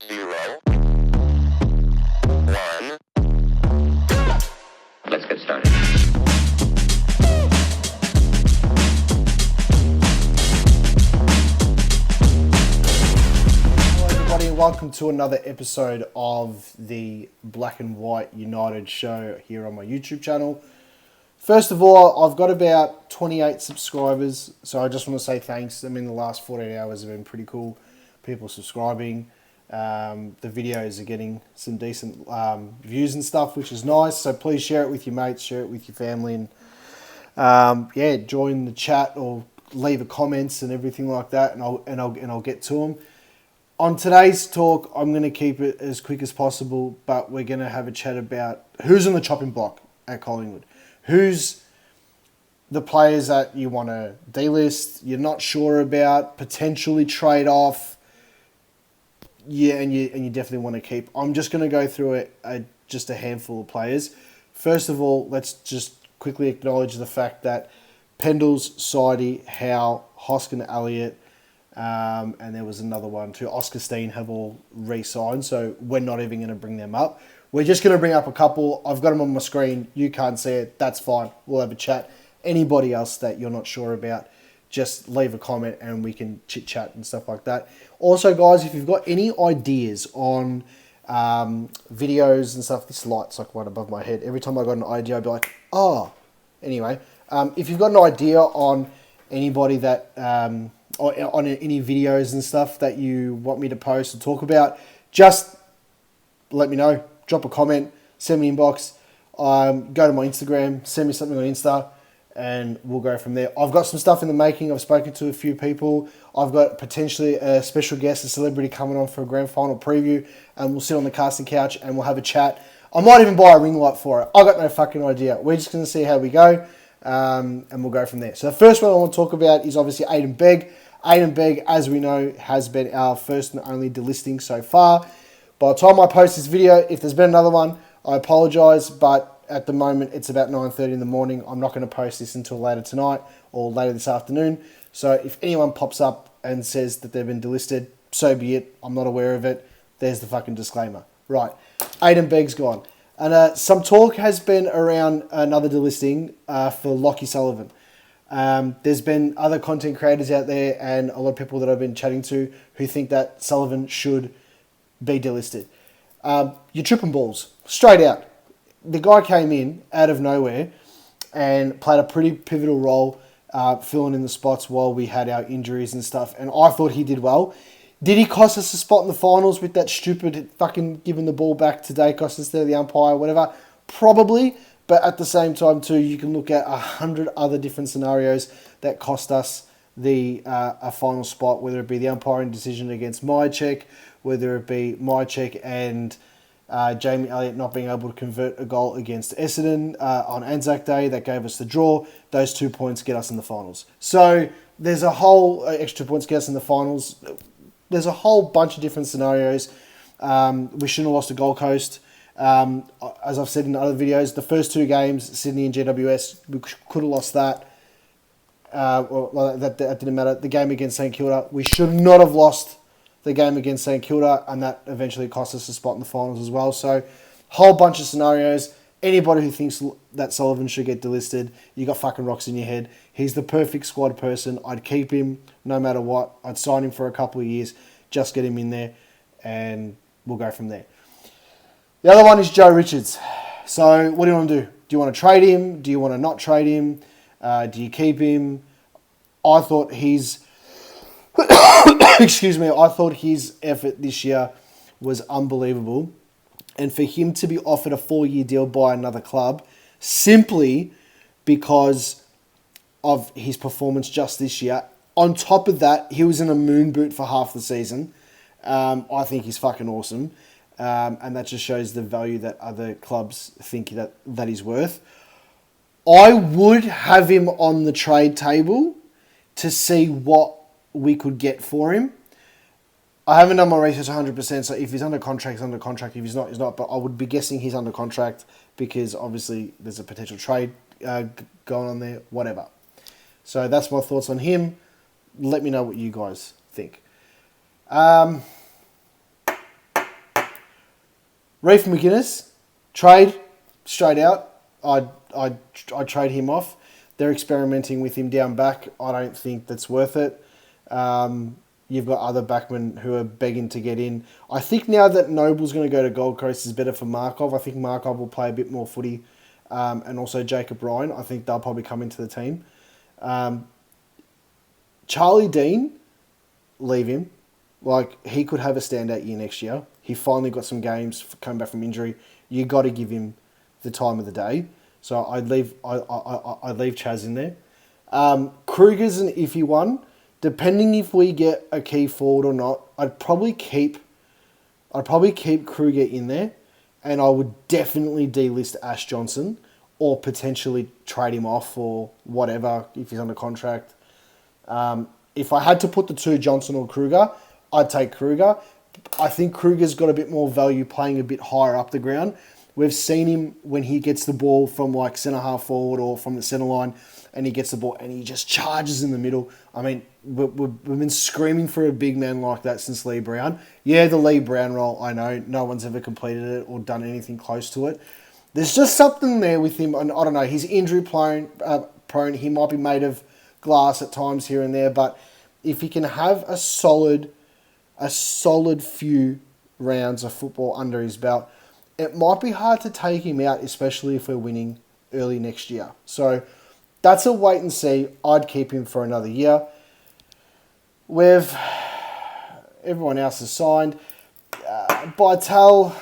0, 1. Let's get started. Hello everybody and welcome to another episode of the Black and White United show here on my YouTube channel. First of all, I've got about 28 subscribers, so I just want to say thanks. I mean, the last 48 hours have been pretty cool. People subscribing. The videos are getting some decent views and stuff, which is nice. So please share it with your mates, share it with your family, and yeah, join the chat or leave a comments and everything like that, and I'll get to them. On today's talk, I'm going to keep it as quick as possible, but we're going to have a chat about who's on the chopping block at Collingwood. Who's the players that you want to delist, you're not sure about, potentially trade off, yeah, and you definitely want to keep. I'm just going to go through just a handful of players. First of all, let's just quickly acknowledge the fact that Pendles, Sidey, Howe, Hoskin, Elliott, and there was another one too, Oscar Steen, have all re-signed, so we're not even going to bring them up. We're just going to bring up a couple. I've got them on my screen. You can't see it. That's fine. We'll have a chat. Anybody else that you're not sure about, just leave a comment and we can chit-chat and stuff like that. Also, guys, if you've got any ideas on videos and stuff, this light's like right above my head. Every time I got an idea, I'd be like, oh. Anyway, if you've got an idea on anybody that, or on any videos and stuff that you want me to post or talk about, just let me know. Drop a comment, send me an inbox, go to my Instagram, send me something on Insta, and we'll go from there. I've got some stuff in the making. I've spoken to a few people. I've got potentially a special guest, a celebrity coming on for a grand final preview, and we'll sit on the casting couch and we'll have a chat. I might even buy a ring light for it. I've got no fucking idea. We're just going to see how we go, and we'll go from there. So the first one I want to talk about is obviously Aiden Begg. Aiden Begg, as we know, has been our first and only delisting so far. By the time I post this video, if there's been another one, I apologise, but at the moment it's about 9:30 in the morning. I'm not going to post this until later tonight or later this afternoon. So if anyone pops up and says that they've been delisted, so be it. I'm not aware of it. There's the fucking disclaimer. Right, Aiden Begg's gone. And some talk has been around another delisting for Lachie Sullivan. There's been other content creators out there and a lot of people that I've been chatting to who think that Sullivan should be delisted. You're tripping balls. Straight out. The guy came in out of nowhere and played a pretty pivotal role filling in the spots while we had our injuries and stuff, and I thought he did well. Did he cost us a spot in the finals with that stupid fucking giving the ball back to Dacos instead of the umpire, whatever? Probably, but at the same time too, you can look at 100 other different scenarios that cost us a final spot, whether it be the umpiring decision against Mychek, whether it be Mychek and Jamie Elliott not being able to convert a goal against Essendon on Anzac Day that gave us the draw. Those 2 points get us in the finals. So there's a whole extra points get us in the finals. There's a whole bunch of different scenarios. We shouldn't have lost to Gold Coast. As I've said in other videos, the first two games, Sydney and GWS, we could have lost that. That didn't matter. The game against St Kilda, we should not have lost the game against St Kilda, and that eventually cost us a spot in the finals as well. So, whole bunch of scenarios. Anybody who thinks that Sullivan should get delisted, you got fucking rocks in your head. He's the perfect squad person. I'd keep him no matter what. I'd sign him for a couple of years. Just get him in there, and we'll go from there. The other one is Joe Richards. So, what do you want to do? Do you want to trade him? Do you want to not trade him? Do you keep him? I thought his excuse me, I thought his effort this year was unbelievable. And for him to be offered a 4-year deal by another club simply because of his performance just this year. On top of that, he was in a moon boot for half the season. I think he's fucking awesome. And that just shows the value that other clubs think that he's worth. I would have him on the trade table to see what we could get for him. I haven't done my research 100%, so if he's under contract, he's under contract. If he's not, he's not. But I would be guessing he's under contract because obviously there's a potential trade going on there, whatever. So that's my thoughts on him. Let me know what you guys think. Reef McGuinness, trade, straight out. I'd trade him off. They're experimenting with him down back. I don't think that's worth it. You've got other backmen who are begging to get in. I think now that Noble's going to go to Gold Coast is better for Markov. I think Markov will play a bit more footy. And also Jacob Ryan. I think they'll probably come into the team. Charlie Dean, leave him. Like, he could have a standout year next year. He finally got some games, coming back from injury. You got to give him the time of the day. So I'd leave Chaz in there. Kruger's an iffy one. Depending if we get a key forward or not, I'd probably keep Kruger in there, and I would definitely delist Ash Johnson or potentially trade him off or whatever if he's under contract. If I had to put the two, Johnson or Kruger, I'd take Kruger. I think Kruger's got a bit more value playing a bit higher up the ground. We've seen him when he gets the ball from like centre half forward or from the centre line, and he gets the ball and he just charges in the middle. I mean, we've been screaming for a big man like that since Lee Brown. Yeah, the Lee Brown role, I know. No one's ever completed it or done anything close to it. There's just something there with him. And I don't know, he's injury prone. He might be made of glass at times here and there, but if he can have a solid few rounds of football under his belt, it might be hard to take him out, especially if we're winning early next year. So that's a wait and see. I'd keep him for another year. Everyone else is signed. Bartel,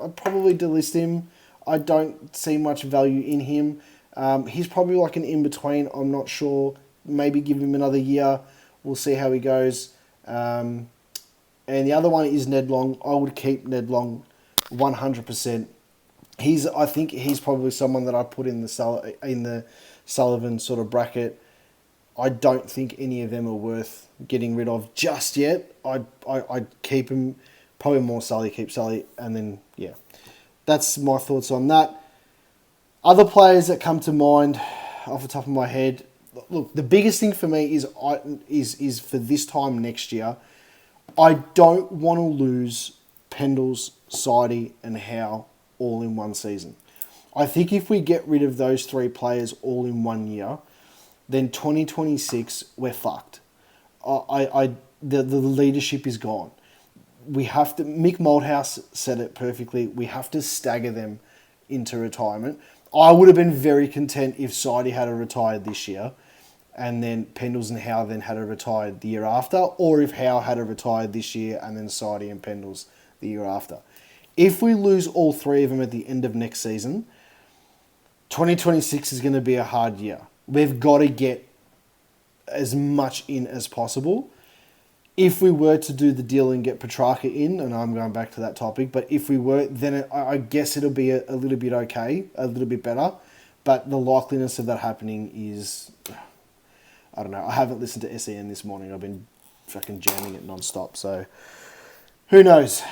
I'd probably delist him. I don't see much value in him. He's probably like an in-between. I'm not sure. Maybe give him another year. We'll see how he goes. And the other one is Ned Long. I would keep Ned Long 100%. I think he's probably someone that I put in the Sullivan sort of bracket. I don't think any of them are worth getting rid of just yet. I'd keep him. Probably more Sully, keep Sully, and then yeah. That's my thoughts on that. Other players that come to mind off the top of my head. Look, the biggest thing for me is for this time next year, I don't want to lose Pendles, Sidey, and Howe all in one season. I think if we get rid of those three players all in 1 year, then 2026 we're fucked. The leadership is gone. We have to. Mick Malthouse said it perfectly. We have to stagger them into retirement. I would have been very content if Sidey had retired this year, and then Pendles and Howe then had retired the year after, or if Howe had retired this year and then Sidey and Pendles the year after. If we lose all three of them at the end of next season, 2026 is going to be a hard year. We've got to get as much in as possible. If we were to do the deal and get Petrarca in, and I'm going back to that topic, but if we were, then I guess it'll be a little bit okay, a little bit better. But the likeliness of that happening is, I don't know. I haven't listened to SEN this morning. I've been fucking jamming it non-stop. So who knows?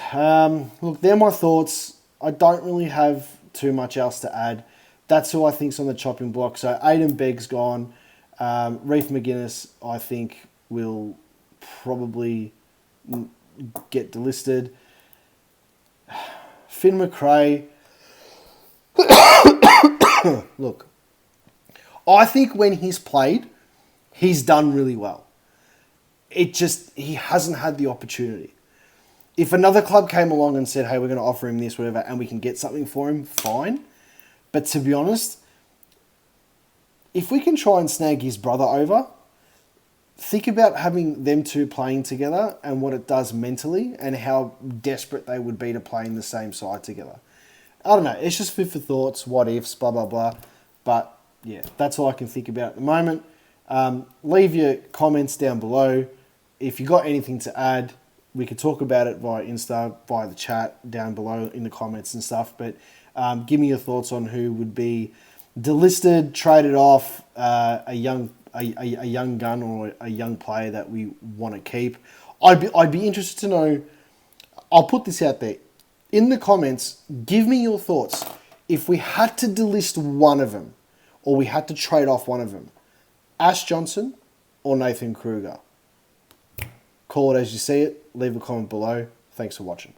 Look, they're my thoughts. I don't really have too much else to add. That's who I think's on the chopping block. So Aiden Begg's gone. Reef McGuinness, I think, will probably get delisted. Finn McRae. Look, I think when he's played, he's done really well. He hasn't had the opportunity. If another club came along and said, hey, we're going to offer him this, whatever, and we can get something for him, fine. But to be honest, if we can try and snag his brother over, think about having them two playing together and what it does mentally and how desperate they would be to play in the same side together. I don't know. It's just food for thoughts, what ifs, blah, blah, blah. But yeah, that's all I can think about at the moment. Leave your comments down below. If you got anything to add, we could talk about it via Insta, via the chat down below in the comments and stuff. But give me your thoughts on who would be delisted, traded off, a young gun or a young player that we want to keep. I'd be interested to know. I'll put this out there in the comments. Give me your thoughts. If we had to delist one of them, or we had to trade off one of them, Ash Johnson or Nathan Kruger. Call it as you see it. Leave a comment below. Thanks for watching.